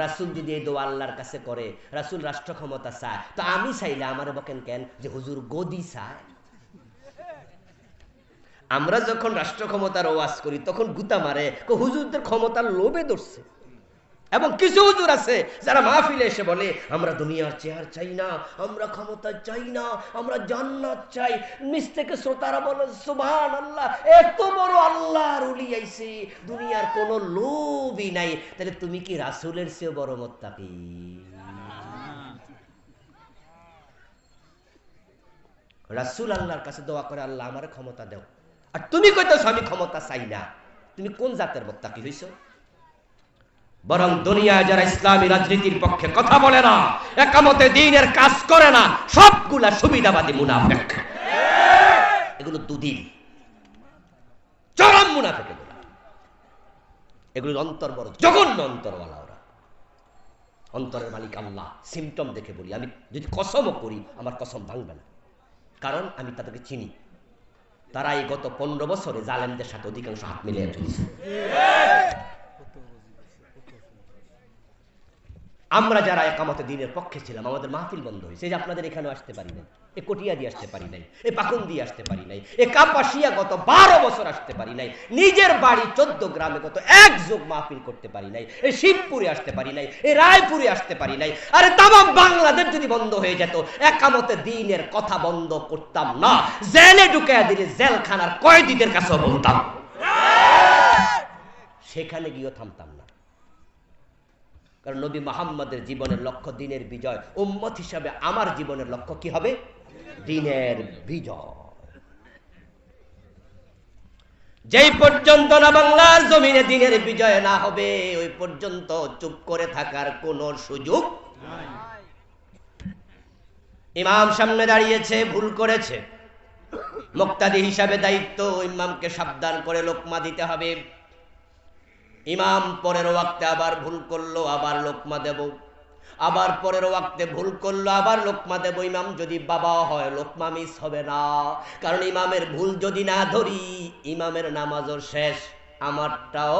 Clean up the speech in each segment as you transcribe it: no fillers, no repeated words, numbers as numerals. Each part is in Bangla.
রাসূল যদি এই দোয়া আল্লাহর কাছে করে, রাসূল রাষ্ট্র ক্ষমতা চায়, তো আমি চাইলে আমার বকেন কেন যে হুজুর গদি চায়? আমরা যখন রাষ্ট্র ক্ষমতার ওয়াজ করি তখন গুতা মারে হুজুরদের ক্ষমতার লোভে ধরছে। এবং কিছু হুজুর আছে যারা মাহফিলে এসে বলে আমরা দুনিয়ার চেয়ার চাই না, আমরা ক্ষমতা চাই না, আমরা জান্নাত চাই। নিচ থেকে শ্রোতারা বলে সুবহানাল্লাহ, এত বড় আল্লাহর ওলি আইছে, দুনিয়ার কোনো লোভই নাই। তাহলে তুমি কি রাসূলের চেয়ে বড় মুত্তাকি? রাসূল আল্লাহর কাছে দোয়া করে, আল্লাহ আমারে ক্ষমতা দাও, আর তুমি কইতেছো আমি ক্ষমতা চাই না। তুমি কোন জাতের মুত্তাকি হইছো? বরং দুনিয়ায় যারা ইসলামী রাজনীতির পক্ষে কথা বলে না, একামতে দ্বীনের কাজ করে না, সবগুলা সুবিধাবাদী মুনাফিক। এগুলো দুদিন চরম মুনাফিক। এগুলোর অন্তর বড় জঘন্য অন্তরওয়ালা। ওরা অন্তরের মালিক আল্লাহ। সিমটম দেখে বলি, আমি যদি কসমও করি আমার কসম ভাঙবে না, কারণ আমি তাদেরকে চিনি। তারা এই গত 15 বছরে জালেমদের সাথে অধিকাংশ হাত মিলিয়ে চলছে। আমরা যারা একামতে দ্বীনের পক্ষে ছিলাম, আমাদের মাহফিল বন্ধ হয়েছে। যে আপনাদের এখানেও আসতে পারি নাই, এ কটিয়া দিয়ে আসতে পারি নাই, এ পাকুন দিয়ে আসতে পারি নাই, এ কাপাসিয়া গত 12 বছর আসতে পারি নাই, নিজের বাড়ি 14 গ্রামে গত এক যোগ মাহফিল করতে পারি নাই, এ শিবপুরে আসতে পারি নাই, এ রায়পুরে আসতে পারি নাই। আরে তামাম বাংলাদেশ যদি বন্ধ হয়ে যেত, একামতে দ্বীনের কথা বন্ধ করতাম না। জেলে ঢুকাইয়া দিলে জেলখানার কয়েদিদের কাছেও বলতাম, সেখানে গিয়েও থামতাম না। কারণ নবী মুহাম্মদের জীবনের লক্ষ্য দ্বীনের বিজয়। উম্মত হিসাবে আমার জীবনের লক্ষ্য কি হবে? দ্বীনের বিজয়। যেই পর্যন্ত না বাংলার জমিনে দ্বীনের বিজয় না হবে, ওই পর্যন্ত চুপ করে থাকার কোনো সুযোগ নাই। ইমাম সামনে দাঁড়িয়েছে, ভুল করেছে, মুক্তাদি হিসাবে দায়িত্ব ইমামকে সাবধান করে লোকমা দিতে হবে। ইমাম পরের ওয়াক্তে আবার ভুল করলো, আবার লোকমা দেব, আবার পরের ওয়াক্তে ভুল করলো, আবার লোকমা দেব। ইমাম যদি বাবা হয় লোকমা মিস হবে না, কারণ ইমামের ভুল যদি না ধরি ইমামের নামাজও শেষ, আমারটাও।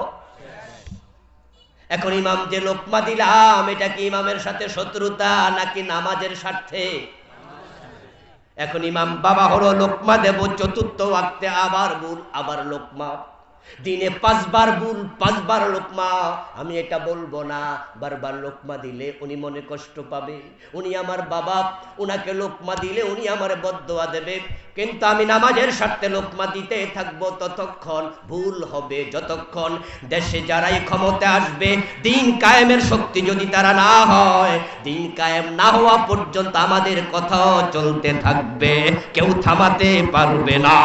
এখন ইমাম যে লোকমা দিলাম, এটা কি ইমামের সাথে শত্রুতা নাকি নামাজের স্বার্থে? এখন ইমাম বাবা হলো, লোকমা দেব, চতুর্থ ওয়াক্তে আবার ভুল, আবার লোকমা। দিনে 5 বার ভুল, 5 বার লোকমা। আমি এটা বলবো না, বারবার লোকমা দিলে উনি মনে কষ্ট পাবে, উনি আমার বাবা, উনাকে লোকমা দিলে উনি আমার বদদোয়া দেবে। কিন্তু আমি নামাজের স্বার্থে লোকমা দিতে থাকবো ততক্ষণ, ভুল হবে যতক্ষণ। দেশে যারাই ক্ষমতা আসবে, দিন কায়েমের শক্তি যদি তারা না হয়, দিন কায়েম না হওয়া পর্যন্ত আমাদের কথাও চলতে থাকবে, কেউ থামাতে পারবে না।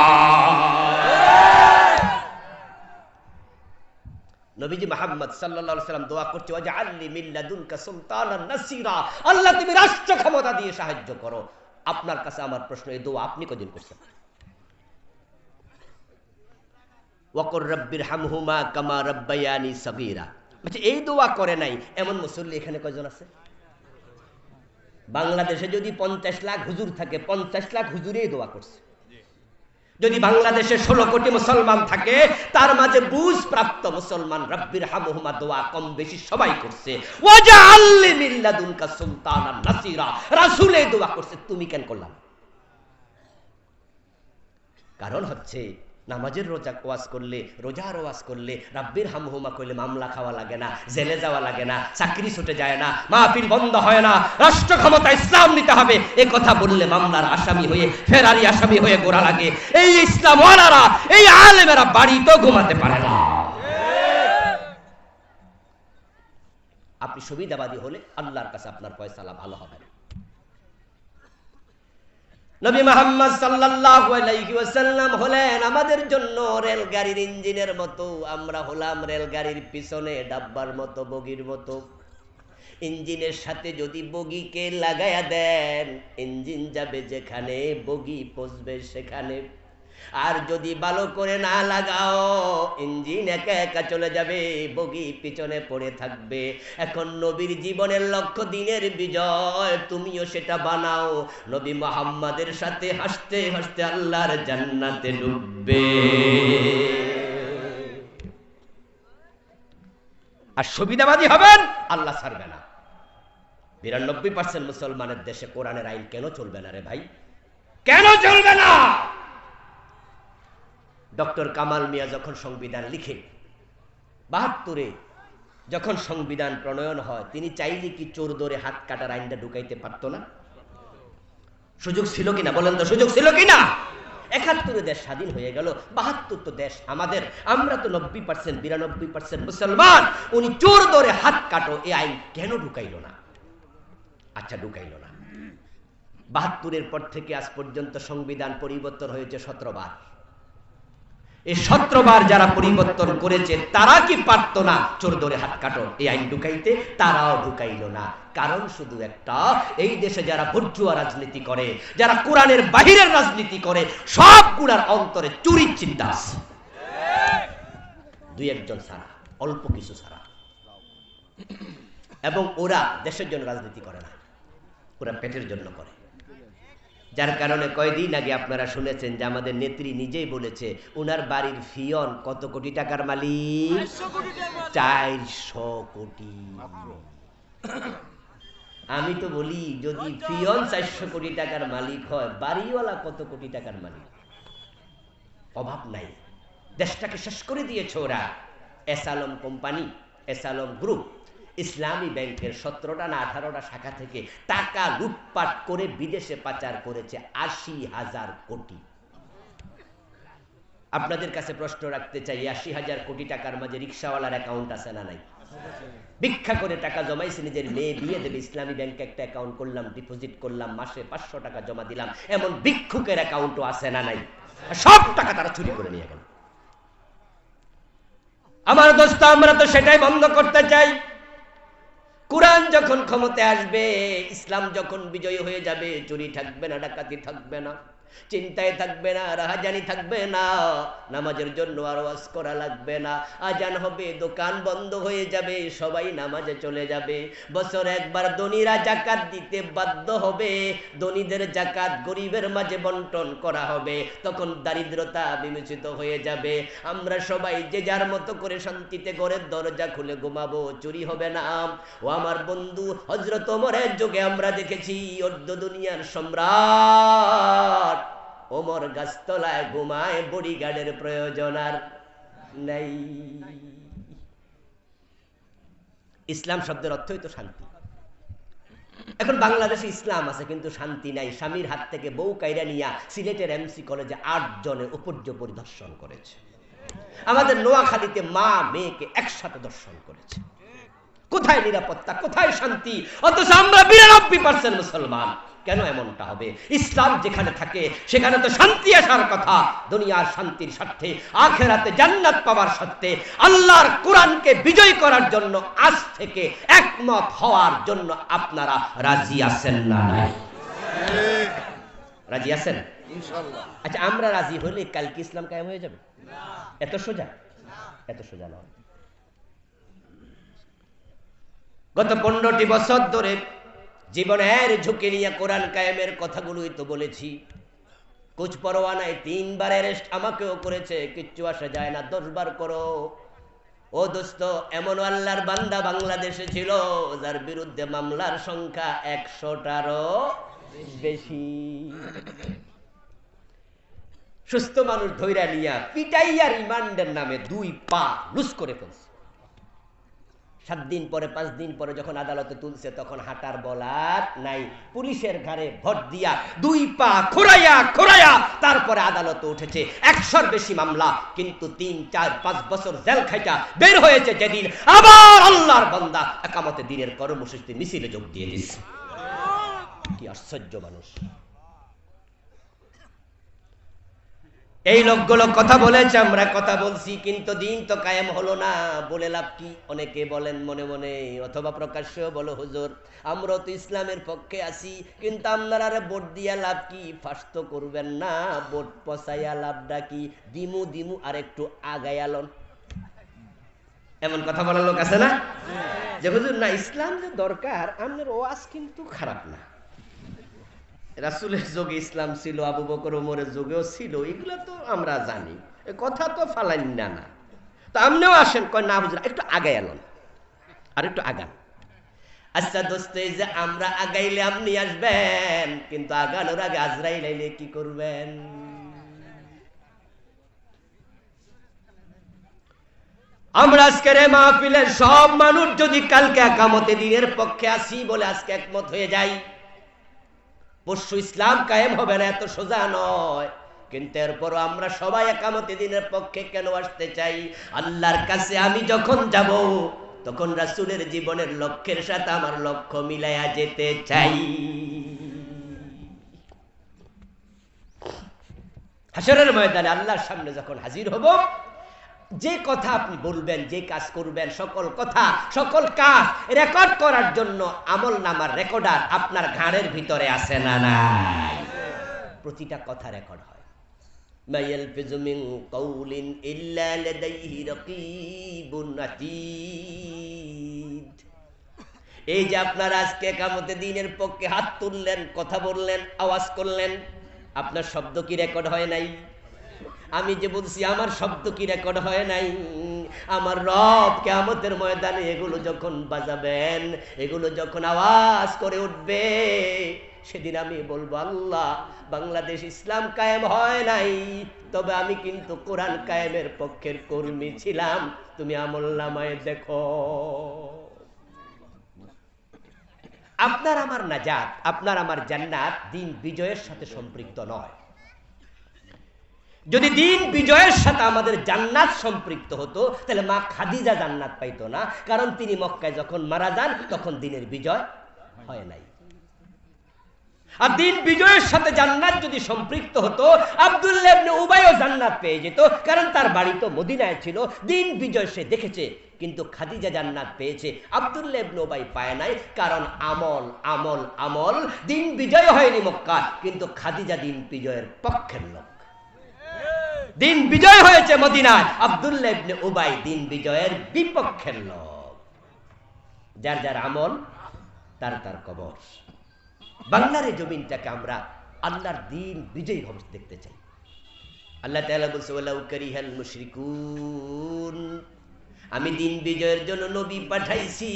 নবীজি মুহাম্মদ সাল্লাল্লাহু আলাইহি সাল্লাম দোয়া করছে, ওয়াজআলনি মিন লাদুনকা সুলতানান নাসিরা, আল্লাহ তুমি রাষ্ট্র ক্ষমতা দিয়ে সাহায্য করো। আপনার কাছে আমার প্রশ্ন, এই দোয়া আপনি কদিন করছেন? ওয়াকুর রাব্বিরহামহুমা কামা রাব্বায়ানি সাগীরা। আচ্ছা, এই দোয়া করে নাই এমন মুসল্লি এখানে কয়জন আছে? বাংলাদেশে যদি 50 লাখ হুজুর থাকে, 50 লাখ হুজুরই দোয়া করছে। যদি বাংলাদেশে 16 কোটি মুসলমান থাকে, তার মাঝে বুঝ প্রাপ্ত মুসলমান রাব্বিরহামহুমা দোয়া কম বেশি সবাই করছে। ওয়াজআলনি মিন লাদুনকা সুলতানান নাসিরা, রাসূল এই দোয়া করছে, তুমি কেন করলাম? কারণ হচ্ছে নামাজের ওয়াজ করলে, রোজার ওয়াজ করলে, রাব্বিরহামহুমা কইলে মামলা খাওয়া লাগে না, জেলে যাওয়া লাগে না, চাকরি ছুটে যায় না, মাহফিল বন্ধ হয় না, রাষ্ট্র ক্ষমতা ইসলাম নিতে হবে এই কথা বললে মামলার আসামি হয়ে, ফেরারি আসামি হয়ে গোড়া লাগে। এই ইসলাম ওয়ালারা, এই আলেমেরা বাড়িতেও ঘুমাতে পারে না। আপনি সুবিধাবাদী হলে আল্লাহর কাছে আপনার ফয়সালা ভালো হবে না। নবী মুহাম্মদ সাল্লাল্লাহু আলাইহি ওয়াসাল্লাম হলেন আমাদের জন্য রেলগাড়ির ইঞ্জিনের মতো, আমরা হলাম রেলগাড়ির পিছনে ডাব্বার মতো, বগির মতো। ইঞ্জিনের সাথে যদি বগিকে লাগায়া দেন, ইঞ্জিন যাবে যেখানে, বগি পৌঁছবে সেখানে। আর যদি ভালো করে না লাগাও, ইঞ্জিন একা একা চলে যাবে, বগি পিছনে পড়ে থাকবে। এখন নবীর জীবনের লক্ষ্য দ্বীনের বিজয়, তুমিও সেটা বানাও। নবী মুহাম্মাদের সাথে হাসতে হাসতে আল্লাহর জান্নাতে ঢুকবে। আর সুবিধাবাদী হবেন, আল্লাহ ছাড়বে না। 92% মুসলমানের দেশে কোরআনের আইন কেন চলবে না রে ভাই? কেন চলবে না? ডক্টর কামাল মিয়া যখন সংবিধান লিখে 72-এ যখন সংবিধান প্রণয়ন হয়, তিনি চাইলে কি চোর ধরে হাত কাটার আইনটা ঢুকাইতে পারতো না? সুযোগ ছিল কিনা বলেন তো, সুযোগ ছিল কিনা? 71-এ দেশ স্বাধীন হয়ে গেল, 72 তো দেশ আমাদের, আমরা তো 90%, 92% মুসলমান। উনি চোর ধরে হাত কাটো এই আইন কেন ঢুকাইল না? আচ্ছা, ঢুকাইল না। 72-এর পর থেকে আজ পর্যন্ত সংবিধান পরিবর্তন হয়েছে 17 বার। এই 17 বার যারা পরিবর্তন করেছে তারা কি পারতো না চোর ধরে হাত কাটো এই আইন ঢুকাইতে? তারাও ঢুকাইল না। কারণ শুধু একটা, এই দেশে যারা ভর্জুয়া রাজনীতি করে, যারা কোরআনের বাহিরের রাজনীতি করে, সবগুলার অন্তরে চুরির চিন্তা আছে। 2-1 ছাড়া, অল্প কিছু ছাড়া। এবং ওরা দেশের জন্য রাজনীতি করে না, ওরা পেটের জন্য করে। যার কারণে কয়দিন আগে আপনারা শুনেছেন যে আমাদের নেত্রী নিজেই বলেছে উনার বাড়ির ফিয়ন কত কোটি টাকার মালিক? 400 কোটি। আমি তো বলি, যদি ফিয়ন 400 কোটি টাকার মালিক হয়, বাড়িওয়ালা কত কোটি টাকার মালিক? অভাব নাই। দেশটাকে শেষ করে দিয়েছে ওরা। এসালম কোম্পানি, এসালম গ্রুপ ইসলামী ব্যাংকের 17টা না 18টা শাখা থেকে টাকা লুটপাট করে বিদেশে পাচার করেছে 80,000 কোটি। আপনাদের কাছে প্রশ্ন রাখতে চাই, 80,000 কোটি টাকার মাঝে রিক্সাওয়ালার অ্যাকাউন্ট আছে না নাই? ভিক্ষা করে টাকা জমাইছে, নিজের মেয়ে বিয়ে দেবে, ইসলামী ব্যাংকে একটা অ্যাকাউন্ট করলাম, ডিপোজিট করলাম, মাসে 500 টাকা জমা দিলাম, এমন ভিক্ষুকের অ্যাকাউন্টও আছে না নাই? সব টাকা তারা চুরি করে নিয়ে গেল। আমার দোস্ত, আমরা তো সেটাই বন্ধ করতে চাই। কুরআন যখন ক্ষমতায় আসবে, ইসলাম যখন বিজয়ী হয়ে যাবে, চুরি থাকবে না, ডাকাতি থাকবে না, চিন্তায় থাকবে না, রাহাজানি থাকবে না, নামাজের জন্য আর ওয়াজ করা লাগবে না, আজান হবে, দোকান বন্ধ হয়ে যাবে, সবাই নামাজে চলে যাবে। বছর একবার ধনীরা যাকাত দিতে বাধ্য হবে, ধনীদের যাকাত গরিবের মাঝে বন্টন করা হবে, তখন দারিদ্রতা বিমোচিত হয়ে যাবে। আমরা সবাই যে যার মতো করে শান্তিতে ঘরের দরজা খুলে ঘুমাবো, চুরি হবে না। ও আমার বন্ধু, হযরত ওমরের যুগে আমরা দেখেছি অর্ধ দুনিয়ার সম্রাট ওমর গাছতলায় ঘুমায়, বডিগার্ডের প্রয়োজন আর নাই। ইসলাম শব্দের অর্থই তো শান্তি। এখন বাংলাদেশে ইসলাম আছে কিন্তু শান্তি নাই। স্বামীর হাত থেকে বউ কাইরা নিয়া সিলেটের এমসি কলেজে 8 জনে উপর্য পরিদর্শন করেছে। আমাদের নোয়াখালীতে মা মেয়েকে একসাথে দর্শন করেছে। কোথায় নিরাপত্তা, কোথায় শান্তি? অথচ আমরা 92% মুসলমান। কেন এমনটা হবে? ইসলাম যেখানে থাকে সেখানে তো শান্তি আসার কথা। দুনিয়ার শান্তির স্বার্থে, আখিরাতে জান্নাত পাওয়ার স্বার্থে, আল্লাহর কোরআনকে বিজয় করার জন্য আজ থেকে একমত হওয়ার জন্য আপনারা রাজি আছেন না? রাজি আছেন ইনশাআল্লাহ? আচ্ছা, আমরা রাজি হলে কাল কি ইসলাম কায়েম হয়ে যাবে? এত সোজা? এত সোজা নয়। গত 15টি বছর ধরে জীবনের ঝুঁকি নিয়ে কোরআন কায়েমের কথাগুলোই তো বলেছি। কুছ পরোয়া নাই, 3 বার অ্যারেস্ট আমাকেও করেছে, কিচ্ছু আসা যায় না। 10 বার করো। ও দোস্ত, এমন আল্লাহর বান্দা বাংলাদেশে ছিল যার বিরুদ্ধে মামলার সংখ্যা 100টারও বেশি। সুস্থ মানুষ ধইরা নিয়া পিটাইয়া রিমান্ডের নামে 2 পা লুজ করে ফেলছে। 7 দিন পরে 5 দিন পরে যখন আদালতে তুলছে তখন হাঁটার বলার নাই। পুলিশের ঘাড়ে ভর দিয়া 2 পা খোরাইয়া খোরাইয়া তারপরে আদালতে উঠেছে। 100-র বেশি মামলা, কিন্তু 3, 4, 5 বছর জেল খাইটা বের হয়েছে যেদিন, আবার আল্লাহর বান্দা একামতে দিনের কর্মসূচিতে মিছিলে যোগ দিয়ে দিচ্ছে। কি আশ্চর্য মানুষ! এই লোকগুলো কথা বলেছে, আমরা কথা বলছি, কিন্তু দিন তো কায়েম হলো না। বলে লাভ কি? অনেকে বলেন মনে মনে অথবা প্রকাশ্য, বলো হুজুর আমরা তো ইসলামের পক্ষে আছি, কিন্তু আপনারা ভোট দিয়া লাভ কি? ফাঁস তো করবেন না, ভোট পচাইয়া লাভটা কি? দিমু দিমু আর একটু আগায়ালন। এমন কথা বলার লোক আছে না? যে হুজুর না, ইসলাম যে দরকার, আপনার ওয়াজ কিন্তু খারাপ না। রাসূলের যুগে ইসলাম ছিল, আবু বকর ওমরের যুগেও ছিল, এগুলো তো আমরা জানি, এ কথা তো ফালাইন না। তো আপনিও আসেন, কয় না হুজুর একটু আগে এলেন। আর একটু আগান। আচ্ছা দোস্ত, এই যে আমরা আগাইলে আপনি আসবেন, কিন্তু আগানোর আগে আজরাইল আইলে কি করবেন? আমরা আজকের এই মাহফিলের সব মানুষ যদি কালকে একামতে দিনের পক্ষে আসি বলে আজকে একমত হয়ে যাই, পরশু ইসলাম কায়েম হবে না, এত সোজা নয়। কিন্তু এরপরও আমরা সবাই একামতে দিনের পক্ষে কেন আসতে চাই? আল্লাহর কাছে আমি যখন যাব, তখন রাসূলের জীবনের লক্ষ্যের সাথে আমার লক্ষ্য মিলাইয়া যেতে চাই। হাশরের ময়দানে আল্লাহর সামনে যখন হাজির হব, যে কথা আপনি বলবেন, যে কাজ করবেন, সকল কথা সকল কাজ রেকর্ড করার জন্য আমল নামার রেকর্ডার আপনার ঘাড়ের ভিতরে আছে না নাই? প্রতিটা কথা রেকর্ড হয়। মা ইয়ালফিযু মিন কাউলিন ইল্লা লাদাইহি রাকীবুন আতীদ। এই যে আপনারা আজকে কিয়ামতের দিনের পক্ষে হাত তুললেন, কথা বললেন, আওয়াজ করলেন, আপনার শব্দ কি রেকর্ড হয় নাই? আমি যে বলছি আমার শব্দ কি রেকর্ড হয় নাই? আমার রব কিয়ামতের ময়দানে এগুলো যখন বাজাবেন, এগুলো যখন আওয়াজ করে উঠবে, সেদিন আমি বলবো, আল্লাহ, বাংলাদেশ ইসলাম কায়েম হয় নাই, তবে আমি কিন্তু কোরআন কায়েমের পক্ষের কর্মী ছিলাম, তুমি আমলনামায় দেখো। আপনার আমার নাজাত, আপনার আমার জান্নাত দিন বিজয়ের সাথে সম্পৃক্ত নয়। যদি দিন বিজয়ের সাথে আমাদের জান্নাত সম্পৃক্ত হতো, তাহলে মা খাদিজা জান্নাত পাইতো না, কারণ তিনি মক্কায় যখন মারা যান তখন দিনের বিজয় হয় নাই। আর দিন বিজয়ের সাথে জান্নাত যদি সম্পৃক্ত হতো, আব্দুল্লাহ ইবনে উবাইও জান্নাত পেয়ে যেত, কারণ তার বাড়ি তো মদিনায় ছিল। দিন বিজয় সে দেখেছে, কিন্তু খাদিজা জান্নাত পেয়েছে, আব্দুল্লাহ ইবনে উবাই পায় নাই, কারণ আমল আমল আমল। দিন বিজয় হয়নি মক্কা, কিন্তু খাদিজা দিন বিজয়ের পক্ষের লোক। দিন বিজয় হয়েছে মদিনায়, আব্দুল্লাহ ইবনে উবাই দিন বিজয়ের বিপক্ষের লোক। যার যার আমল তার তার কবর। বাংলার এই জমিনটাকে আমরা আল্লাহর দিন বিজয়ী হবে দেখতে চাই। আল্লাহ তাআলা বলছে, ওয়ালাউ কারিহাল মুশরিকুন, আমি দিন বিজয়ের জন্য নবী পাঠাইছি,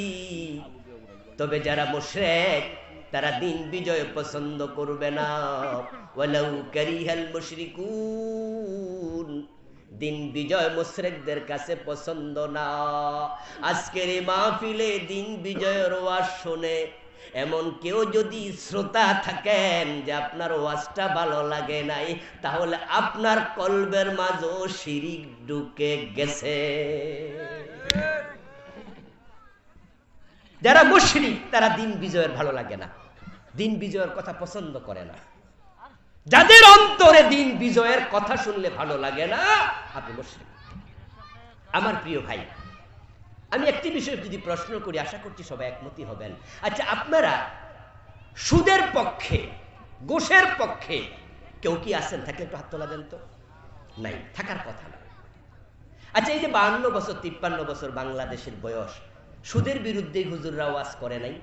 তবে যারা মুশরিক তারা দিন বিজয় পছন্দ করবে না। ওয়ালাউ কারিহাল মুশরিকুন, দিন বিজয় মুশরিকদের কাছে পছন্দ না। আজকের এই মাহফিলে দিন বিজয়ের ওয়াজ শুনে এমন কেউ যদি শ্রোতা থাকেন যে আপনার ওয়াজটা ভালো লাগে নাই, তাহলে আপনার কলবের মাঝে শিরিক ঢুকে গেছে। যারা মুশরিক তারা দিন বিজয়ের ভালো লাগে না, দিন বিজয়ের কথা পছন্দ করে না। যাদের অন্তরে দিন বিজয়ের কথা শুনলে ভালো লাগে না, আপনি মুশরিক। আমার প্রিয় ভাই, আমি একটি বিষয় যদি প্রশ্ন করি, আশা করছি সবাই একমতই হবেন। আচ্ছা, আপনারা সুদের পক্ষে, ঘুষের পক্ষে কেউ কি আছেন? থাকলে একটু হাত তোলা দেন তো। নাই, থাকার কথা না। আচ্ছা, এই যে 52 বছর 53 বছর বাংলাদেশের বয়স, সুদের বিরুদ্ধে হুজুররা ওয়াজ করে নাই?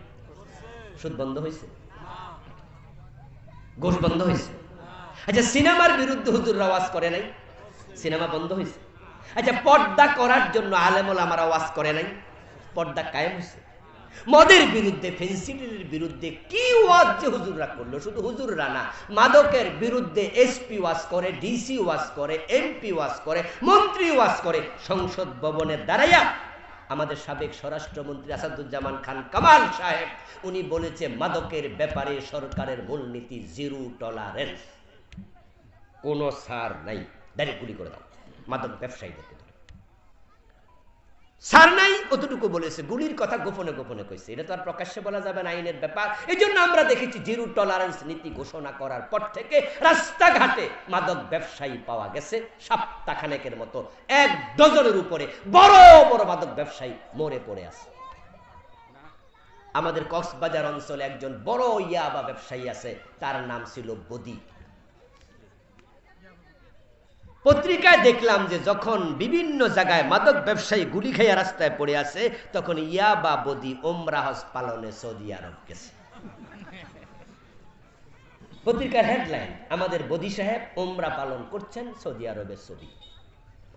সুদ বন্ধ হয়েছে? ঘুষ বন্ধ হয়েছে? আচ্ছা, সিনেমার বিরুদ্ধে হুজুররা ওয়াজ করে নাই? সিনেমা বন্ধ হয়েছে? আচ্ছা, পর্দা করার জন্য আলেম ওলামারা ওয়াজ করে নাই? পর্দা কায়েম হয়েছে? মদের বিরুদ্ধে, ফেন্সিডিলের বিরুদ্ধে কি ওয়াজ যে হুজুররা করলো! শুধু হুজুররা না, মাদকের বিরুদ্ধে এসপি ওয়াজ করে, ডিসি ওয়াজ করে, এমপি ওয়াজ করে, মন্ত্রী ওয়াজ করে। সংসদ ভবনের দাঁড়াইয়া আমাদের সাবেক স্বরাষ্ট্রমন্ত্রী আসাদুজ্জামান খান কামাল সাহেব, উনি বলেছে মাদকের ব্যাপারে সরকারের মূলনীতি জিরো টলারেন্স, কোনো ছাড় নাই, ডাইরেক্ট গুলি করে দাও মাদক ব্যবসায়ীদেরকে। ছাড় নাই অতটুকু বলেছে, গুলির কথা গোপনে গোপনে কইছে, এটা তো আর প্রকাশ্যে বলা যাবে না, আইনের ব্যাপার। এই জন্য আমরা দেখেছি জিরো টলারেন্স নীতি ঘোষণা করার পর থেকে রাস্তাঘাটে মাদক ব্যবসায়ী পাওয়া গেছে সপ্তাহখানেকের মতো, 1 ডজনের উপরে বড় বড় মাদক ব্যবসায়ী মরে পড়ে আছে। আমাদের কক্সবাজার অঞ্চলে একজন বড় ইয়াবা ব্যবসায়ী আছে, তার নাম ছিল বদি। পত্রিকায় দেখলাম যে যখন বিভিন্ন জায়গায় মাদক ব্যবসায়ী গুলি খাইয়া রাস্তায় পড়ে আছে, তখন ইয়াবা বদি ওমরা হজ পালনে সৌদি আরব গেছে। পত্রিকার হেডলাইন, আমাদের বদি সাহেব ওমরা পালন করছেন সৌদি আরবের ছবি।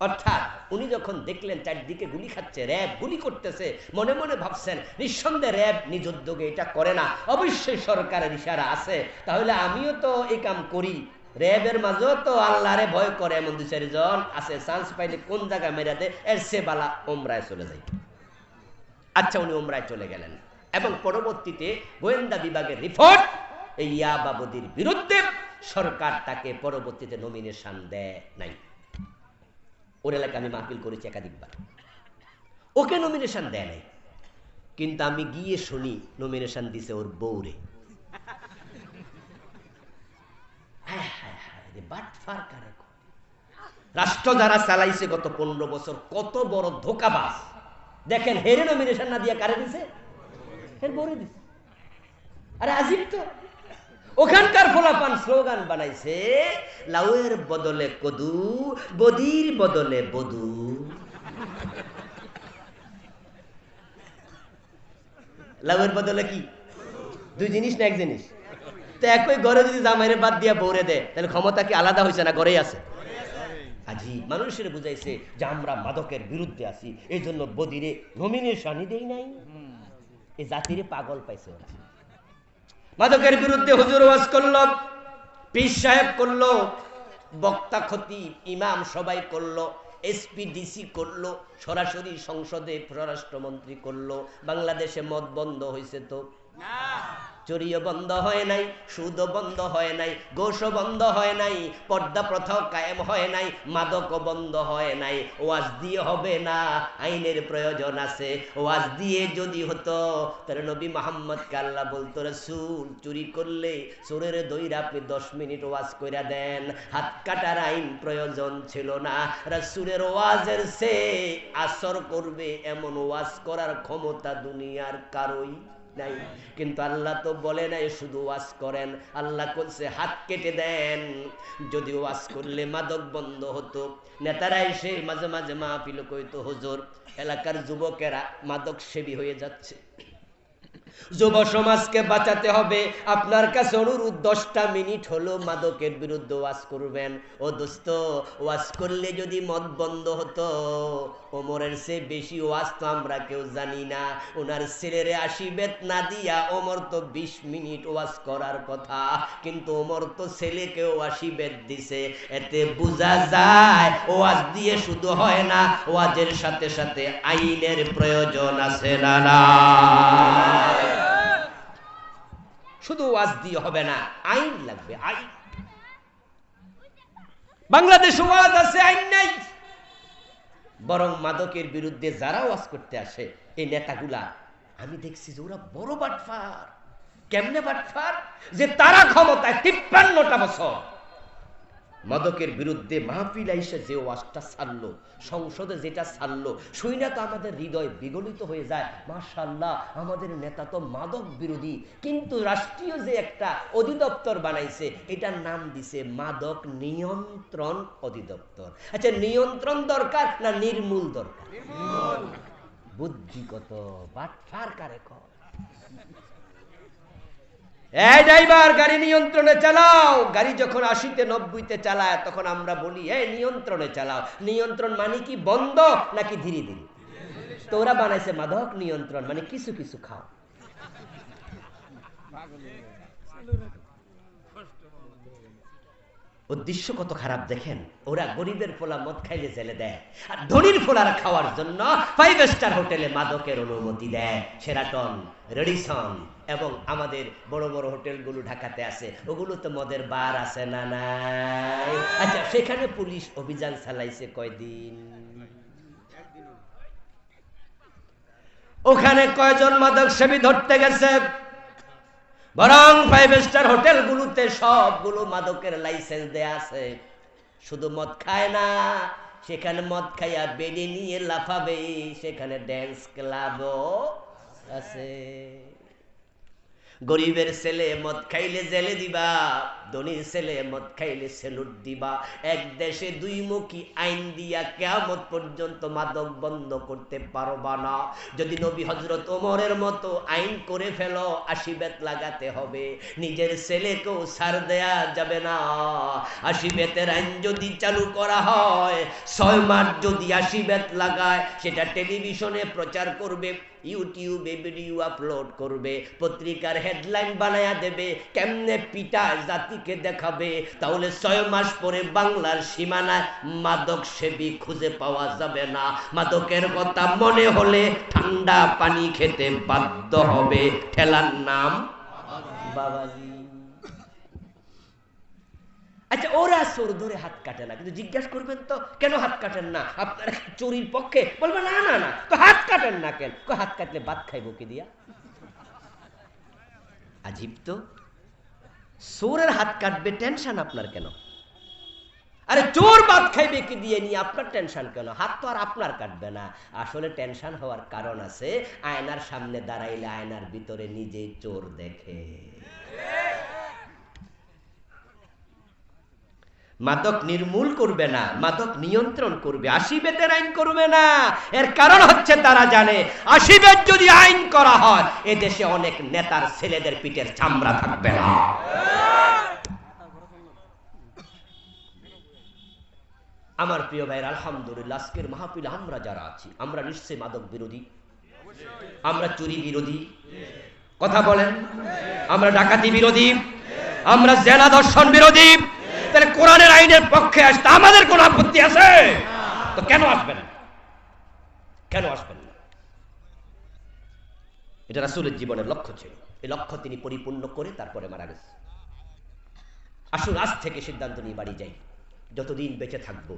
অর্থাৎ উনি যখন দেখলেন চারদিকে গুলি খাচ্ছে, র্যাব গুলি করতেছে, মনে মনে ভাবছেন নিঃসন্দেহে র্যাব নিজ উদ্যোগে এটা করে না, অবশ্যই সরকারের ইশারা আছে, তাহলে আমিও তো এই কাম করি। র্যাবের মাঝেও তো আল্লাহরে ভয় করে এমন 2-4 জন আছে, চান্স পাইলে কোন জায়গায় মেরে দেয়, এর সে বালা ওমরায় চলে যায়। আচ্ছা, উনি ওমরায় চলে গেলেন এবং পরবর্তীতে গোয়েন্দা বিভাগের রিপোর্ট, এই ইয়াবা বদির বিরুদ্ধে সরকার তাকে পরবর্তীতে নমিনেশন দেয় নাই। ওর এলাকায় আমি মাহফিল করেছি একাধিকবার, ওকে নমিনেশন দেয় নাই, কিন্তু আমি গিয়ে শুনি নমিনেশন দিছে ওর বউরে। রাষ্ট্র যারা চালাইছে গত 15 বছর, কত বড় ধোঁকাবাজ দেখেন, হেরে নমিনেশন না দিয়ে কারে দিছে? হের বউরে দিছে। আরে আজিব তো, ওখানকার ফলাফান স্লোগান বানাইছে, লাউয়ের বদলে কদু, বদির বদলে বধু। লাউয়ের বদলে কি? দুই জিনিস না এক জিনিস? তো একই ঘরে যদি জামাইরে বাদ দিয়া বউরে দেয়, তাহলে ক্ষমতা কি আলাদা হয়েছে না ঘরেই আছে? আজিব, মানুষের বুঝাইছে যে আমরা মাদকের বিরুদ্ধে আছি, এই জন্য বদিরে নমিনেশনই দেই নাই। এই জাতিরে পাগল পাইছে ওরা। মাদকের বিরুদ্ধে হুজুর ওয়াজ করলো, পীর সাহেব করলো, বক্তা খতিব ইমাম সবাই করলো, এসপি ডিসি করলো, সরাসরি সংসদে পররাষ্ট্রমন্ত্রী করলো। বাংলাদেশে মদ বন্ধ হয়েছে তো? চুরিও বন্ধ হয় নাই, সুদও বন্ধ হয় নাই, গোশও বন্ধ হয় নাই, পর্দা প্রথাও কায়েম হয় নাই, মাদকও বন্ধ হয় নাই। ওয়াজ দিয়ে হবে না, আইনের প্রয়োজন আছে। ওয়াজ দিয়ে যদি হতো তাহলে নবী মুহাম্মদকে আল্লাহ বলতো, রাসূল চুরি করলে চোরের দইরা আপনি 10 মিনিট ওয়াজ কইরা দেন, হাত কাটার আইন প্রয়োজন ছিল না। রাসূলের ওয়াজের সে আসর করবে এমন ওয়াজ করার ক্ষমতা দুনিয়ার কারোই নাই। কিন্তু আল্লাহ তো বলে নাই শুধু ওয়াজ করেন, আল্লাহ বলছে হাত কেটে দেন। যদি ওয়াজ করলে মাদক বন্ধ হতো, নেতারা এসে মাঝে মাঝে মাহফিল কইতো, হুজুর এলাকার যুবকেরা মাদক সেবী হয়ে যাচ্ছে, যুব সমাজকে বাঁচাতে হবে, আপনার কাছে অনুরোধ 10টা মিনিট হলো মাদকের বিরুদ্ধে ওয়াজ করবেন। ও দোস্ত, ওয়াজ করলে যদি মদ বন্ধ হতো, ওমরের চেয়ে বেশি ওয়াজ তো আমরা কেউ জানি না। ওনার ছেলেরে 80 বেত না দিয়া ওমর তো 20 মিনিট ওয়াজ করার কথা, কিন্তু ওমর তো ছেলেকেও 80 বেত দিছে। এতে বোঝা যায় ওয়াজ দিয়ে শুধু হয় না, ওয়াজের সাথে সাথে আইনের প্রয়োজন আছে না না? শুধু ওয়াজ দিয়ে হবে না, আইন লাগবে, আইন। বাংলাদেশ ওয়াজ আছে, আইন নাই। বরং মাদকের বিরুদ্ধে যারা ওয়াজ করতে আসে এই নেতাগুলা, আমি দেখছি যে ওরা বড় বাটফার। কেমনে বাটফার? যে তারা ক্ষমতায় 53টা বছর মাদকের বিরুদ্ধে মাহফিল আইসা যে ওয়াজটা ছাড়লো, সংসদে যেটা ছাড়লো, শুই না তো আমাদের হৃদয় বিগলিত হয়ে যায়। মাশাআল্লাহ, আমাদের নেতা তো মাদক বিরোধী, কিন্তু রাষ্ট্রীয় যে একটা অধিদপ্তর বানাইছে, এটার নাম দিছে মাদক নিয়ন্ত্রণ অধিদপ্তর। আচ্ছা, নিয়ন্ত্রণ দরকার না নির্মূল দরকার? বুদ্ধি কত বাটফার কারে কর। এই ড্রাইভার, গাড়ি নিয়ন্ত্রণে চালাও। গাড়ি যখন 80-তে 90-তে চালায় তখন আমরা বলি এই নিয়ন্ত্রণে চালাও। নিয়ন্ত্রণ মানে কি বন্ধ নাকি ধীরে ধীরে? তো ওরা বানাইছে মাদক নিয়ন্ত্রণ মানে কিছু কিছু খাও। উদ্দেশ্য কত খারাপ দেখেন। ওরা গরিবের পোলা মদ খাইলে জেলে দেয়, আর ধনীর পোলার খাওয়ার জন্য 5 স্টার হোটেলে মাদকের অনুমতি দেয়। শেরাটন, রেডিসন এবং আমাদের বড় বড় হোটেলগুলো ঢাকাতে আছে, ওগুলো তো মদের বার আছে না নাই? আচ্ছা, সেখানে পুলিশ অভিযান চালাইছে কয়দিন? ওখানে কয়জন মাদক সেবী ধরতে গেছে? বরং 5 স্টার হোটেলগুলোতে সবগুলো মাদকের লাইসেন্স দেয়া আছে। শুধু মদ খায় না, সেখানে মদ খাইয়া বেডি নিয়ে লাফাবে, সেখানে ড্যান্স ক্লাবও আছে। গরিবের ছেলে মদ খাইলে জেলে দিবা, ধনীর ছেলে মদ খাইলে সেলুট দিবা। এক দেশে দুই মুখী আইন দিয়া কিয়ামত পর্যন্ত মাদক বন্ধ করতে পারবা না। যদি নবী হযরত ওমরের মতো আইন করে ফেলো 80 বেত লাগাতে হবে, নিজের ছেলেকেও ছাড় দেয়া যাবে না। 80 বেতের আইন যদি চালু করা হয়, 6 মাস যদি 80 বেত লাগায়, সেটা টেলিভিশনে প্রচার করবে, ইউটিউবে ভিডিও আপলোড করবে, পত্রিকার হেডলাইন বানায়া দেবে, কেমনে পিটা জাতিকে দেখাবে। তাহলে 6 মাস পরে বাংলার সীমানায় মাদক সেবী খুঁজে পাওয়া যাবে না। মাদকের কথা মনে হলে ঠান্ডা পানি খেতে বাধ্য হবে। ঠেলার নাম বাবাজি। আচ্ছা, ওরা চোর ধরে হাত কাটে না, কিন্তু জিজ্ঞাসা করবেন তো কেন হাত কাটেন না? আপনারা চুরির পক্ষে? বলবেন না না না, তো হাত কাটেন না কেন? হাত কাটলে ভাত খাইব কি দিয়া? আজীব তো, চোরের হাত কাটবে টেনশন আপনার কেন? আরে চোর ভাত খাইবে কি দিয়ে নিয়ে আপনার টেনশন কেন? হাত তো আর আপনার কাটবে না। আসলে টেনশন হওয়ার কারণ আছে, আয়নার সামনে দাঁড়াইলে আয়নার ভিতরে নিজেই চোর দেখে। মাদক নির্মূল করবে না, মাদক নিয়ন্ত্রণ করবে, 80 বেতের আইন করবে না। এর কারণ হচ্ছে তারা জানে 80 বেত যদি আইন করা হয়, এদেশে অনেক নেতার ছেলেদের পিঠের চামড়া থাকবে না। আমার প্রিয় ভাইরা, আলহামদুলিল্লাহ আজকের মাহফিলে আমরা যারা আছি, আমরা নিশ্চয়ই মাদক বিরোধী, আমরা চুরি বিরোধী, কথা বলেন, আমরা ডাকাতি বিরোধী, আমরা জেনা ধর্ষণ বিরোধী। তাহলে কোরআনের আইনের পক্ষে আসতে আমাদের কোন আপত্তি আছে? তো কেন আসবেন, কেন আসবেন না? এটা রাসূলের জীবনের লক্ষ্য ছিল, এই লক্ষ্য তিনি পরিপূর্ণ করে তারপরে মারা গেছে। আসুন আজ থেকে সিদ্ধান্ত নিয়ে বাড়ি যাই, যতদিন বেঁচে থাকবো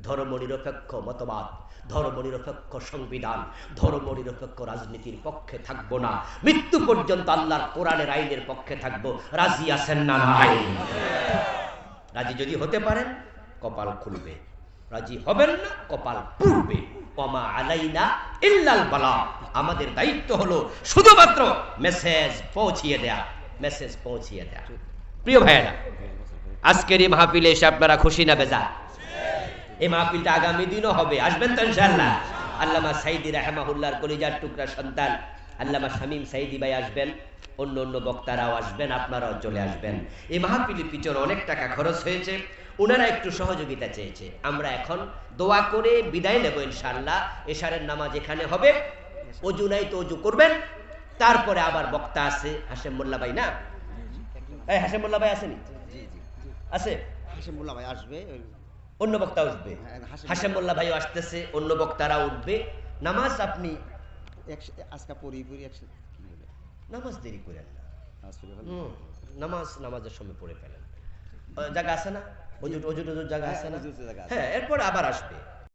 ধর্মনিরপেক্ষ মতবাদ, ধর্মনিরপেক্ষ সংবিধান, ধর্মনিরপেক্ষ রাজনীতির পক্ষে থাকবো না। মৃত্যু পর্যন্ত আল্লাহর কোরআনের আইনের পক্ষে থাকবো। রাজি আছেন না? নাই? রাজি যদি হতে পারেন কপাল খুলবে, রাজি হবেন না কপাল পুড়বে। ওমা আলাইনা ইল্লাল বালাগ। আমাদের দায়িত্ব হলো শুধুমাত্র মেসেজ পৌঁছিয়ে দেয়া, মেসেজ পৌঁছিয়ে দেয়া। প্রিয় ভাইয়েরা, আজকের এই মাহফিলে এসে আপনারা খুশি না বেজার? এই মাহফিলটা আগামী দিনও হবে, আসবেন তো ইনশাআল্লাহ? আল্লামা সাইদি রাহমাহুল্লাহর কলিজার টুকরা সন্তান আল্লামা শামীম সাইদি ভাই আসবেন, অন্য অন্য বক্তারাও আসবেন, আপনারাও চলে আসবেন। এই মাহফিলের পিছনে অনেক টাকা খরচ হয়েছে, ওনারা একটু সহযোগিতা চেয়েছে। আমরা এখন দোয়া করে বিদায় নেব ইনশাআল্লাহ। এশারের নামাজ এখানে হবে, ওযু নাই তো ওযু করবেন, তারপরে আবার বক্তা আছে হাশেম মোল্লা ভাই, না? এই হাশেম মোল্লা ভাই আসেনি? আছে, হাশেম মোল্লা ভাই আসবে, অন্য বক্তা উঠবে, হাশেম মোল্লা ভাইও আসতেছে, অন্য বক্তারা উঠবে। নামাজ আপনি আজকে পড়ি নামাজ দেরি করেন না, নামাজের সময় পড়ে ফেলেন। জায়গা আছে না? ওজুর জায়গা আছে না? হ্যাঁ, এরপর আবার আসবে।